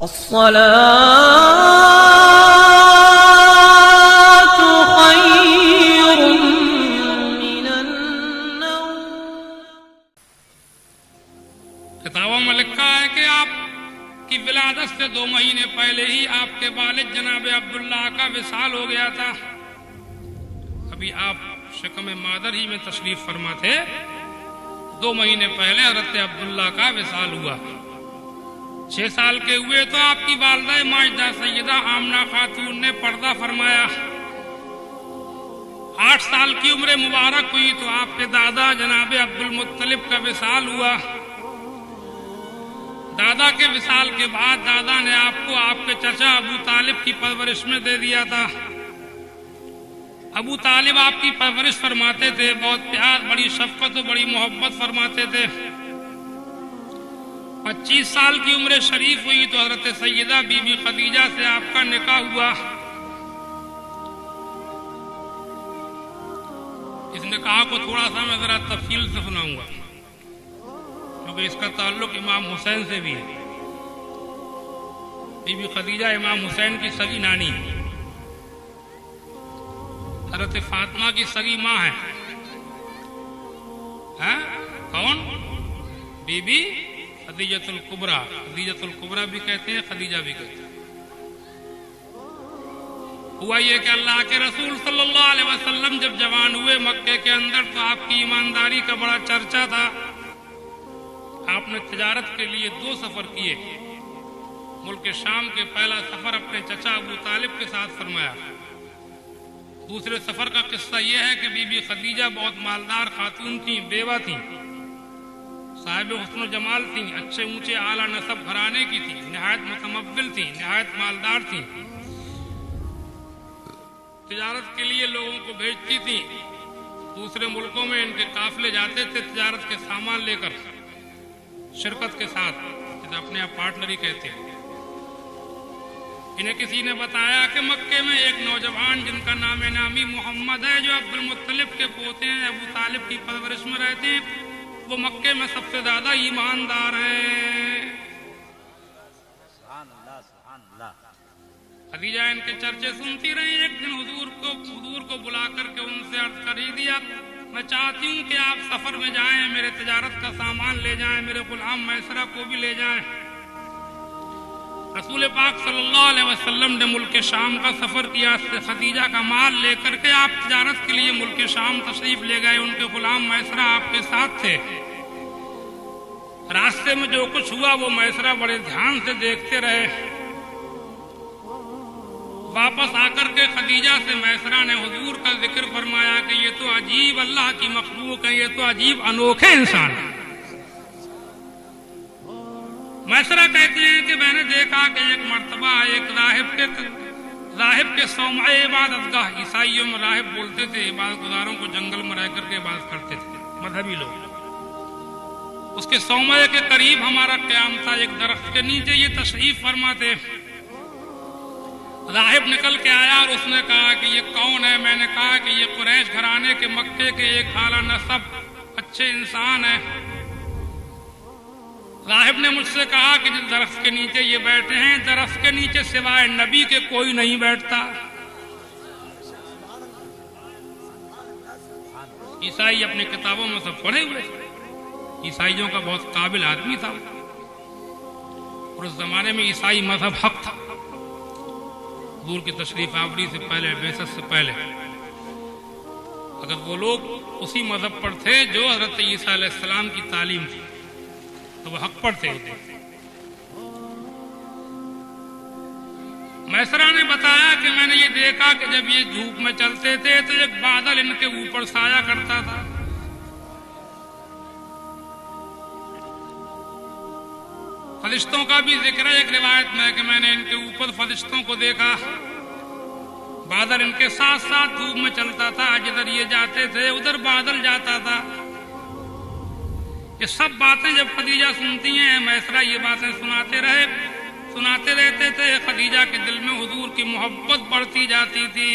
الصلاة خير من النوم. کتابوں میں لکھا ہے کہ آپ کی ولادت سے 2 مہینے پہلے ہی آپ کے والد جناب عبداللہ کا وصال ہو گیا تھا. ابھی آپ شکم مادر ہی میں تشریف فرما تھے. 2 مہینے پہلے حضرت عبداللہ کا وصال ہوا. 6 سال کے ہوئے تو آپ کی والدہ ماجدہ سیدہ آمنہ خاتون نے پردہ فرمایا. 8 سال کی عمر مبارک ہوئی تو آپ کے دادا جناب عبد المطلب کا وصال ہوا. دادا کے وصال کے بعد دادا نے آپ کو آپ کے چچا ابو طالب کی پرورش میں دے دیا تھا. ابو طالب آپ کی پرورش فرماتے تھے، بہت پیار، بڑی شفقت و بڑی محبت فرماتے تھے. 25 سال کی عمر شریف ہوئی تو حضرت سیدہ بی بی خدیجہ سے آپ کا نکاح ہوا. اس نکاح کو تھوڑا سا میں ذرا تفصیل سے سناؤں گا کیونکہ اس کا تعلق امام حسین سے بھی ہے. بی بی خدیجہ امام حسین کی سگی نانی ہے. حضرت فاطمہ کی سگی ماں ہے. کون؟ Be be خدیجۃ الکبریٰ. خدیجۃ الکبریٰ بھی کہتے ہیں، خدیجہ بھی کہتے ہیں. ہوا یہ کہ اللہ کے رسول صلی اللہ علیہ وسلم جب جوان ہوئے مکے کے اندر تو آپ کی ایمانداری کا بڑا چرچا تھا. آپ نے تجارت کے لیے 2 سفر کیے. ملک شام کے پہلا سفر اپنے چچا ابو طالب کے ساتھ فرمایا. دوسرے سفر کا قصہ یہ ہے کہ بی بی خدیجہ بہت مالدار خاتون تھیں، بیوہ تھیں، صاحب حسن و جمال تھیں، اچھے اونچے اعلیٰ نسب گھرانے کی تھیں، نہایت متمول تھیں، نہایت مالدار تھیں. تجارت کے لیے لوگوں کو بھیجتی تھیں. دوسرے ملکوں میں ان کے قافلے جاتے تھے تجارت کے سامان لے کر، شرکت کے ساتھ، جسے اپنے آپ پارٹنری کہتے ہیں. انہیں کسی نے بتایا کہ مکے میں ایک نوجوان جن کا نام نامی محمد ہے، جو عبد المطلب کے پوتے ہیں، ابو طالب کی پرورش میں رہتے ہیں، وہ مکے میں سب سے زیادہ ایماندار ہیں. خدیجہ ان کے چرچے سنتی رہی. ایک دن حضور کو بلا کر کے ان سے عرض کر ہی دیا، میں چاہتی ہوں کہ آپ سفر میں جائیں، میرے تجارت کا سامان لے جائیں، میرے غلام میسرہ کو بھی لے جائیں. رسول پاک صلی اللہ علیہ وسلم نے ملک شام کا سفر کیا. خدیجہ کا مال لے کر کے آپ تجارت کے لیے ملک شام تشریف لے گئے. ان کے غلام میسرہ آپ کے ساتھ تھے. راستے میں جو کچھ ہوا وہ میسرہ بڑے دھیان سے دیکھتے رہے. واپس آ کر کے خدیجہ سے میسرہ نے حضور کا ذکر فرمایا کہ یہ تو عجیب اللہ کی مخلوق ہے، یہ تو عجیب انوکھے انسان ہے. میسرہ کہتے ہیں کہ میں نے دیکھا کہ ایک مرتبہ ایک راہب کے صومعہ عبادت گاہ، عیسائیوں میں راہب بولتے تھے، عبادت گزاروں کو جنگل میں رہ کر کے عبادت کرتے تھے مذہبی لوگ. اس کے صومعے کے قریب ہمارا قیام تھا. ایک درخت کے نیچے یہ تشریف فرما تھے. راہب نکل کے آیا اور اس نے کہا کہ یہ کون ہے؟ میں نے کہا کہ یہ قریش گھرانے کے مکے کے ایک اعلیٰ نسب اچھے انسان ہیں. راہب نے مجھ سے کہا کہ جس درخت کے نیچے یہ بیٹھے ہیں، درخت کے نیچے سوائے نبی کے کوئی نہیں بیٹھتا. عیسائی اپنی کتابوں میں سب پڑھے ہوئے. عیسائیوں کا بہت قابل آدمی تھا اور اس زمانے میں عیسائی مذہب حق تھا. حضور کی تشریف آوری سے پہلے، بعثت سے پہلے، اگر وہ لوگ اسی مذہب پر تھے جو حضرت عیسیٰ علیہ السلام کی تعلیم تھی تو وہ حق پر تھے. میسرہ نے بتایا کہ میں نے یہ دیکھا کہ جب یہ دھوپ میں چلتے تھے تو ایک بادل ان کے اوپر سایہ کرتا تھا. فرشتوں کا بھی ذکر ہے ایک روایت میں کہ میں نے ان کے اوپر فرشتوں کو دیکھا. بادل ان کے ساتھ ساتھ دھوپ میں چلتا تھا. جدھر یہ جاتے تھے ادھر بادل جاتا تھا. یہ سب باتیں جب خدیجہ سنتی ہیں، میسرہ یہ باتیں سناتے رہتے تھے. خدیجہ کے دل میں حضور کی محبت بڑھتی جاتی تھی.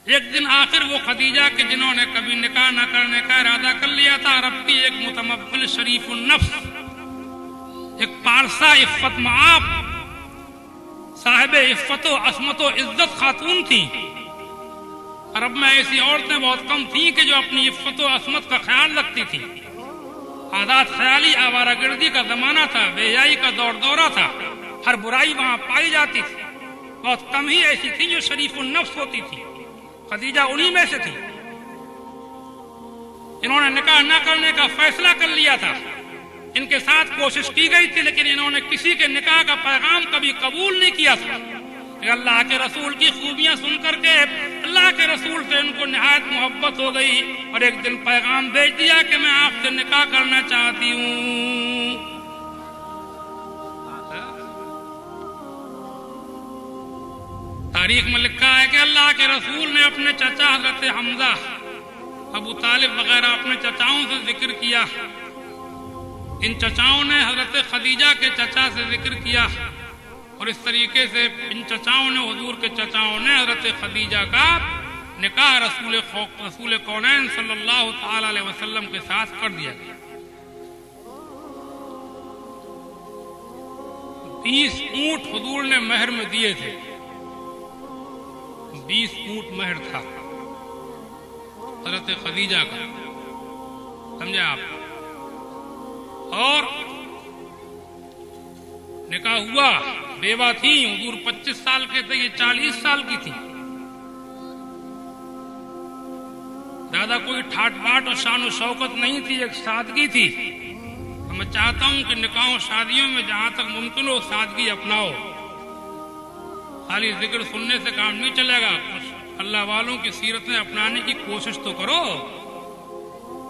ایک دن آخر وہ خدیجہ کے جنہوں نے کبھی نکاح نہ کرنے کا ارادہ کر لیا تھا، عرب کی ایک متمول شریف النفس ایک پارسا عفت معاب صاحب عفت و عصمت و عزت خاتون تھیں. عرب میں ایسی عورتیں بہت کم تھیں کہ جو اپنی عفت و عصمت کا خیال رکھتی تھیں. عادات خیالی آوارہ گردی کا زمانہ تھا، بے حیائی کا دور دورہ تھا، ہر برائی وہاں پائی جاتی تھی. بہت کم ہی ایسی تھی جو شریف النفس ہوتی تھی. خدیجہ انہی میں سے تھی. انہوں نے نکاح نہ کرنے کا فیصلہ کر لیا تھا. ان کے ساتھ کوشش کی گئی تھی لیکن انہوں نے کسی کے نکاح کا پیغام کبھی قبول نہیں کیا تھا. اللہ کے رسول کی خوبیاں سن کر کے اللہ کے رسول سے ان کو نہایت محبت ہو گئی اور ایک دن پیغام بھیج دیا کہ میں آپ سے نکاح کرنا چاہتی ہوں. تاریخ میں لکھا ہے کہ اللہ کے رسول نے اپنے چچا حضرت حمزہ، ابو طالب وغیرہ اپنے چچاؤں سے ذکر کیا. ان چچاؤں نے حضرت خدیجہ کے چچا سے ذکر کیا اور اس طریقے سے ان چچاؤں نے حضور کے چچاؤں نے حضرت خدیجہ کا نکاح رسول کونین صلی اللہ تعالی علیہ وسلم کے ساتھ کر دیا گیا. 20 اونٹ حضور نے مہر میں دیے تھے. 20 اونٹ مہر تھا حضرت خدیجہ کا. سمجھے آپ؟ اور نکاح ہوا، بیوہ تھیں. حضور 25 سال کے تھے، یہ 40 سال کی تھی. زیادہ کوئی ٹھاٹ باٹ اور شان و شوکت نہیں تھی، ایک سادگی تھی. میں چاہتا ہوں کہ نکاح و شادیوں میں جہاں تک ممکن ہو سادگی اپناؤ. خالی ذکر سننے سے کام نہیں چلے گا. اللہ والوں کی سیرتیں اپنانے کی کوشش تو کرو.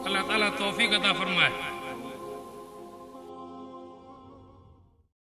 اللہ تعالیٰ توفیق عطا فرمائے.